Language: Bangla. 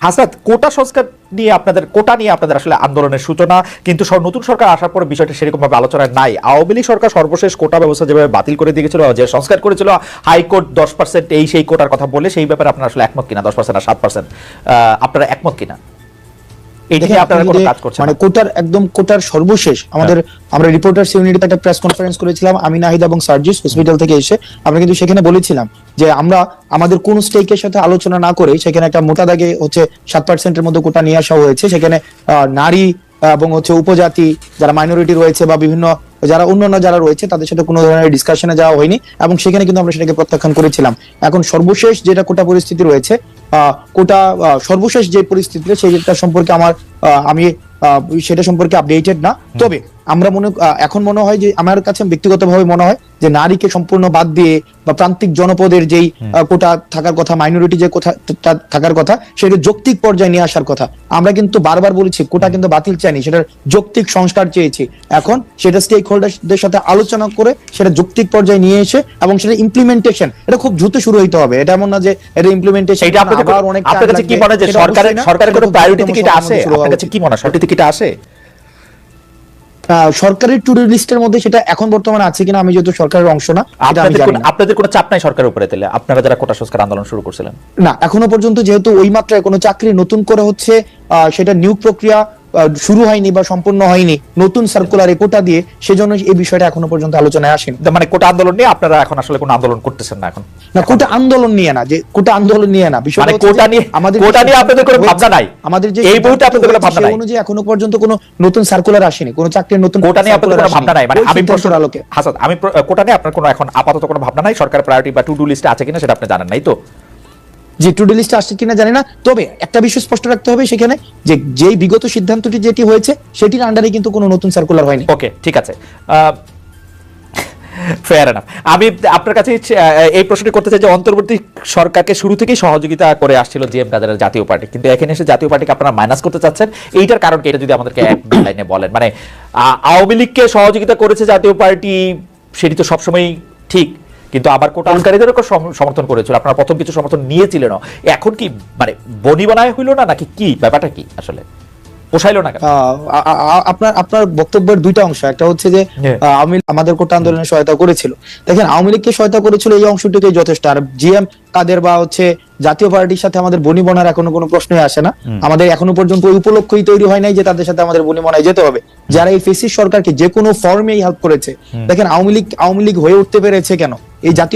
হাসাদ, কোটা সংস্কার নিয়ে আপনাদের আসলে আন্দোলনের সূচনা, কিন্তু নতুন সরকার আসার পর বিষয়টা সেরকম ভাবে আলোচনায় নাই। আওয়ামী লীগ সরকার সর্বশেষ কোটা ব্যবস্থা যেভাবে বাতিল করে দিয়ে গেছিল, যে সংস্কার করেছিল, হাইকোর্ট 10% এই সেই কোটার কথা বলে, সেই ব্যাপারে আপনারা আসলে একমত কিনা? 10% আর 7% আপনারা একমত কিনা? মানে কোটার সর্বশেষ আমরা রিপোর্টার্স ইউনিটিতে একটা প্রেস কনফারেন্স করেছিলাম, আমি নাহিদ এবং সার্জিস হসপিটাল থেকে এসে। আমরা কিন্তু সেখানে বলেছিলাম যে আমরা আমাদের কোন স্টেকের সাথে আলোচনা না করে সেখানে একটা মোটা দাগে 7%-এর মধ্যে কোটা নিয়ে আসা হয়েছে। সেখানে নারী এবং উপজাতি যারা মাইনরিটি রয়েছে বা বিভিন্ন যারা অন্যান্য যারা রয়েছে তাদের সাথে কোনো ধরনের ডিসকাশনে যাওয়া হয়নি, এবং সেখানে কিন্তু আমরা সেটাকে প্রত্যাখ্যান করেছিলাম। এখন সর্বশেষ যেটা কোটা পরিস্থিতি রয়েছে, কোটা সর্বশেষ যে পরিস্থিতি সেটা সম্পর্কে আমি সেটা সম্পর্কে আপডেটেড না। তবে আমরা এখন মনে হয় যে আমার কাছে ব্যক্তিগতভাবে মনে হয় যে নারীকে সম্পূর্ণ বাদ দিয়ে বা প্রান্তিক জনপদের যেই কোটা থাকার কথা, মাইনরিটি যে কোটা থাকার কথা, সেটা যৌক্তিক পর্যায়ে নিয়ে আসার কথা। আমরা কিন্তু বারবার বলেছি কোটা কিন্তু বাতিল চাইনি, সেটার যৌক্তিক সংস্কার চেয়েছি। এখন সেটা স্টেক হোল্ডারদের সাথে আলোচনা করে সেটা যৌক্তিক পর্যায়ে নিয়ে এসে এবং সেটা ইমপ্লিমেন্টেশন এটা খুব দ্রুত শুরু হইতে হবে। এটা এমন না যে এটা ইমপ্লিমেন্টেশন আবার অনেক আপনার কাছে কি মনে হয় যে সরকারের কোনো প্রায়োরিটি থেকে এটা আসে? আপনার কাছে কি মনে হয় সরকার থেকে এটা আসে? সরকারের টু ডু লিস্টের মধ্যে সেটা এখন বর্তমানে আছে কিনা, আমি যেহেতু সরকারের অংশ না, আপনাদের কোনো চাপ নাই সরকারের উপরে? তাহলে আপনারা যারা কোটা সংস্কার আন্দোলন শুরু করছিলেন, না এখনো পর্যন্ত যেহেতু ওই মাত্রায় কোনো চাকরি নতুন করে সেটা নিয়োগ প্রক্রিয়া শুরু হয়নি বা সম্পূর্ণ হয়নি নতুন সার্কুলারে কোটা দিয়ে, সেজন্য এই বিষয়টা এখনো পর্যন্ত আলোচনায় আসেনি। মানে কোটা আন্দোলন নিয়ে আপনারা এখন আসলে কোনো আন্দোলন করতেছেন না? এখন না, কোটা আন্দোলন নিয়ে না, যে কোটা আন্দোলন নিয়ে না, বিষয়টা কোটা নিয়ে আপনাদের কোনো ভাবনা নাই? আমাদের যে এই মুহূর্তে আপনাদের কোনো ভাবনা নাই অনুযায়ী এখনো পর্যন্ত কোনো নতুন সার্কুলার আসেনি, কোনো চাকরির নতুন কোটা নিয়ে আপনাদের কোনো ভাবনা নাই? মানে আমি প্রশ্নের আলোকে হাসান, আমি কোটা নিয়ে আপনার কোনো এখন আপাতত কোনো ভাবনা নাই? সরকার প্রায়োরিটি বা টু ডু লিস্টে আছে কিনা সেটা আপনি জানেন নাই তো? যে টু ডু লিস্টে আসছে কিনা জানি না, তবে একটা বিষয় স্পষ্ট রাখতে হবে সেখানে যে যেই বিগত সিদ্ধান্তটি যেটি হয়েছে সেটির আন্ডারে কিন্তু কোনো নতুন সার্কুলার হয়নি। ওকে, ঠিক আছে, ফেয়ার এনাফ। আমি আপনার কাছে এই প্রশ্নটি করতে চাই যে অন্তর্বর্তী সরকারকে শুরু থেকেই সহযোগিতা করে আসছিল জিএম কাদেরের জাতীয় পার্টি, কিন্তু এখানে এসে জাতীয় পার্টিকে আপনারা মাইনাস করতে চাচ্ছেন। এইটার কারণ কি? এটা যদি আমাদেরকে এক লাইনে বলেন। মানে আওয়ামী লীগকে সহযোগিতা করেছে জাতীয় পার্টি, সেটি তো সবসময় ঠিক, কিন্তু আবার কোটাকারীদেরও সমর্থন করেছিল, আপনারা প্রথম কিছু সমর্থন নিয়েছিলেন। এখন কি মানে বনি বানায় হইল না, নাকি কি ব্যাপারটা কি আসলে পোষাইলো না? আপনার বক্তব্যের দুইটা অংশ, একটা হচ্ছে যে আওয়ামী লীগ আমাদের কোটা আন্দোলনে সহায়তা করেছিল। দেখেন, আওয়ামী লীগকে সহায়তা করেছিল এই অংশটুকুই যথেষ্ট। আর জিএম কাদের বা জাতীয় পার্টির সাথে আমাদের বনিবনার এখনো কোনো প্রশ্নই আসে না। আমাদের এখনো পর্যন্ত ওই উপলক্ষই তৈরি হয় নাই যে তাদের সাথে আমাদের বনিবনায় যেতে হবে। যারা এই ফেসিস্ট সরকারকে যে কোনো ফর্মেই হেল্প করেছে, দেখেন আওয়ামী লীগ হয়ে উঠতে পেরেছে কেন? এই জাতীয়